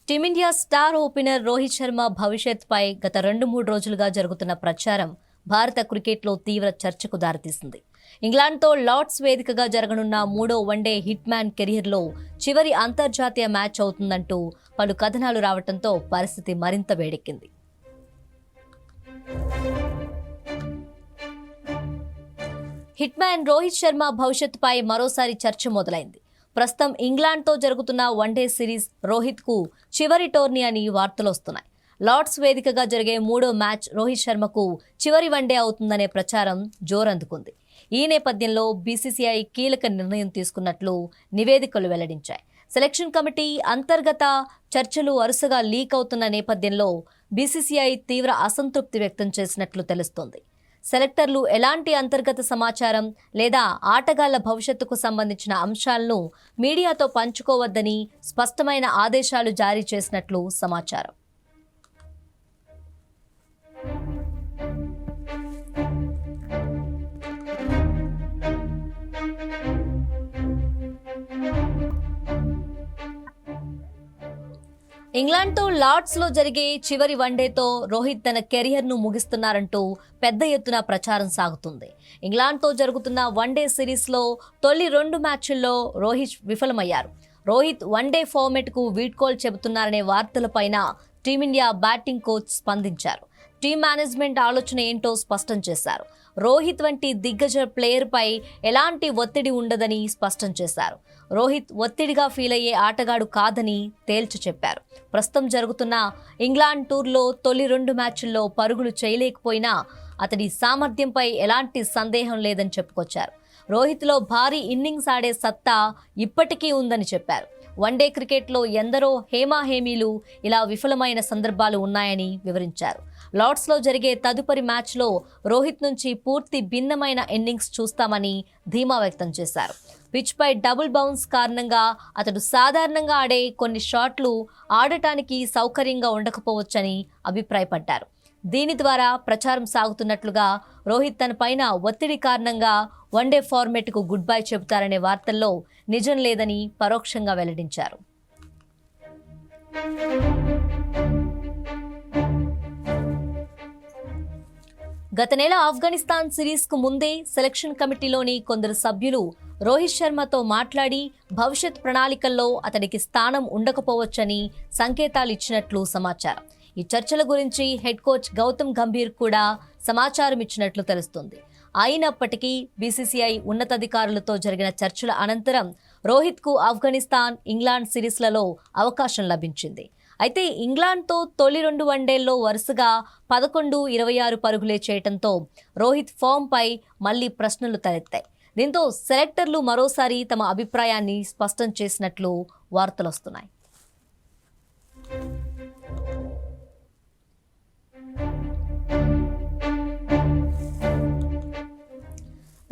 Team India star opener Rohit Sharma భవిష్యత్పై గత 2-3 రోజులుగా జరుగుతున్న ప్రచారం భారత క్రికెట్లో తీవ్ర చర్చకు దారితీసింది. ఇంగ్లాండ్తో లార్డ్స్ వేదికగా జరగనున్న 3వ వన్డే హిట్ మ్యాన్ కెరీర్లో చివరి అంతర్జాతీయ మ్యాచ్ అవుతుందంటూ పలు కథనాలు రావడంతో పరిస్థితి మరింత వేడెక్కింది. హిట్ మ్యాన్ రోహిత్ శర్మ భవిష్యత్తుపై మరోసారి చర్చ మొదలైంది. ప్రస్తుతం ఇంగ్లాండ్తో జరుగుతున్న వన్డే సిరీస్ రోహిత్కు చివరి టోర్నీ అని వార్తలు వస్తున్నాయి. లార్డ్స్ వేదికగా జరిగే 3వ మ్యాచ్ రోహిత్ శర్మకు చివరి వన్డే అవుతుందనే ప్రచారం జోరందుకుంది. ఈ నేపథ్యంలో బీసీసీఐ కీలక నిర్ణయం తీసుకున్నట్లు నివేదికలు వెల్లడించాయి. సెలక్షన్ కమిటీ అంతర్గత చర్చలు వరుసగా లీక్ అవుతున్న నేపథ్యంలో బీసీసీఐ తీవ్ర అసంతృప్తి వ్యక్తం చేసినట్లు తెలుస్తోంది. సెలెక్టర్లు ఎలాంటి అంతర్గత సమాచారం లేదా ఆటగాళ్ల భవిష్యత్తుకు సంబంధించిన అంశాలను మీడియాతో పంచుకోవద్దని స్పష్టమైన ఆదేశాలు జారీ చేసినట్లు సమాచారం. ఇంగ్లాండ్తో లార్డ్స్లో జరిగే చివరి వన్డేతో రోహిత్ తన కెరియర్ను ముగిస్తున్నారంటూ పెద్ద ఎత్తున ప్రచారం సాగుతుంది. ఇంగ్లాండ్తో జరుగుతున్న వన్డే సిరీస్లో తొలి 2 మ్యాచ్ల్లో రోహిత్ విఫలమయ్యారు. రోహిత్ వన్డే ఫార్మెట్కు వీడ్కోలు చెబుతున్నారనే వార్తలపైన టీమిండియా బ్యాటింగ్ కోచ్ స్పందించారు. టీం మేనేజ్మెంట్ ఆలోచన ఏంటో స్పష్టం చేశారు. రోహిత్ వంటి దిగ్గజ ప్లేయర్పై ఎలాంటి ఒత్తిడి ఉండదని స్పష్టం చేశారు. రోహిత్ ఒత్తిడిగా ఫీల్ అయ్యే ఆటగాడు కాదని తేల్చి చెప్పారు. ప్రస్తుతం జరుగుతున్న ఇంగ్లాండ్ టూర్లో తొలి 2 మ్యాచ్ల్లో పరుగులు చేయలేకపోయినా అతడి సామర్థ్యంపై ఎలాంటి సందేహం లేదని చెప్పుకొచ్చారు. రోహిత్లో భారీ ఇన్నింగ్స్ ఆడే సత్తా ఇప్పటికీ ఉందని చెప్పారు. వన్డే క్రికెట్లో ఎందరో హేమాహేమీలు ఇలా విఫలమైన సందర్భాలు ఉన్నాయని వివరించారు. లార్డ్స్లో జరిగే తదుపరి మ్యాచ్లో రోహిత్ నుంచి పూర్తి భిన్నమైన ఇన్నింగ్స్ చూస్తామని ధీమా వ్యక్తం చేశారు. పిచ్పై డబుల్ బౌన్స్ కారణంగా అతడు సాధారణంగా ఆడే కొన్ని షాట్లు ఆడటానికి సౌకర్యంగా ఉండకపోవచ్చని అభిప్రాయపడ్డారు. దీని ద్వారా ప్రచారం సాగుతున్నట్లుగా రోహిత్ తన పైన ఒత్తిడి కారణంగా వన్డే ఫార్మెట్కు గుడ్ బై చెబుతారనే వార్తల్లో నిజం లేదని పరోక్షంగా వెల్లడించారు. గత నెల ఆఫ్ఘనిస్తాన్ సిరీస్కు ముందే సెలక్షన్ కమిటీలోని కొందరు సభ్యులు రోహిత్ శర్మతో మాట్లాడి భవిష్యత్ ప్రణాళికల్లో అతడికి స్థానం ఉండకపోవచ్చని సంకేతాలు ఇచ్చినట్లు సమాచారం. ఈ చర్చల గురించి హెడ్ కోచ్ గౌతమ్ గంభీర్ కూడా సమాచారం ఇచ్చినట్లు తెలుస్తుంది. అయినప్పటికీ బీసీసీఐ ఉన్నతాధికారులతో జరిగిన చర్చల అనంతరం రోహిత్కు ఆఫ్ఘనిస్తాన్, ఇంగ్లాండ్ సిరీస్లలో అవకాశం లభించింది. అయితే ఇంగ్లాండ్తో తొలి 2 వన్డేల్లో వరుసగా 11, 26 పరుగులే చేయడంతో రోహిత్ ఫామ్పై మళ్లీ ప్రశ్నలు తలెత్తాయి. దీంతో సెలెక్టర్లు మరోసారి తమ అభిప్రాయాన్ని స్పష్టం చేసినట్లు వార్తలొస్తున్నాయి.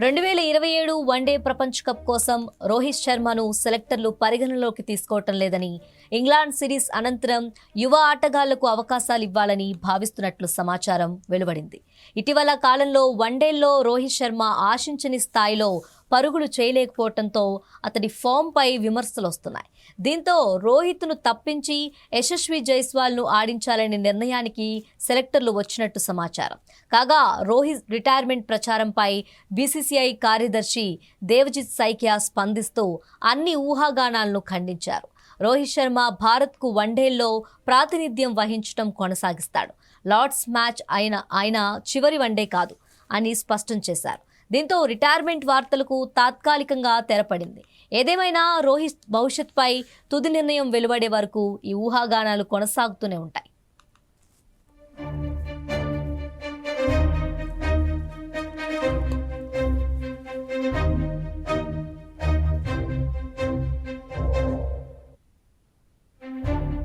2027 వన్డే ప్రపంచ కప్ కోసం రోహిత్ శర్మను సెలెక్టర్లు పరిగణనలోకి తీసుకోవటం లేదని, ఇంగ్లాండ్ సిరీస్ అనంతరం యువ ఆటగాళ్లకు అవకాశాలు ఇవ్వాలని భావిస్తున్నట్లు సమాచారం వెలువడింది. ఇటీవల కాలంలో వన్డేల్లో రోహిత్ శర్మ ఆశించని స్థాయిలో పరుగులు చేయలేకపోవడంతో అతడి ఫామ్పై విమర్శలు వస్తున్నాయి. దీంతో రోహిత్ను తప్పించి యశస్వి జైస్వాల్ను ఆడించాలనే నిర్ణయానికి సెలెక్టర్లు వచ్చినట్టు సమాచారం. కాగా రోహిత్ రిటైర్మెంట్ ప్రచారంపై బీసీసీఐ కార్యదర్శి దేవజిత్ సైకియా స్పందిస్తూ అన్ని ఊహాగానాలను ఖండించారు. రోహిత్ శర్మ భారత్కు వన్డేల్లో ప్రాతినిధ్యం వహించడం కొనసాగిస్తాడు. లార్డ్స్ మ్యాచ్ ఆయన చివరి వన్డే కాదు అని స్పష్టం చేశారు. దీంతో రిటైర్మెంట్ వార్తలకు తాత్కాలికంగా తెరపడింది. ఏదేమైనా రోహిత్ భవిష్యత్పై తుది నిర్ణయం వెలువడే వరకు ఈ ఊహాగానాలు కొనసాగుతూనే ఉంటాయి.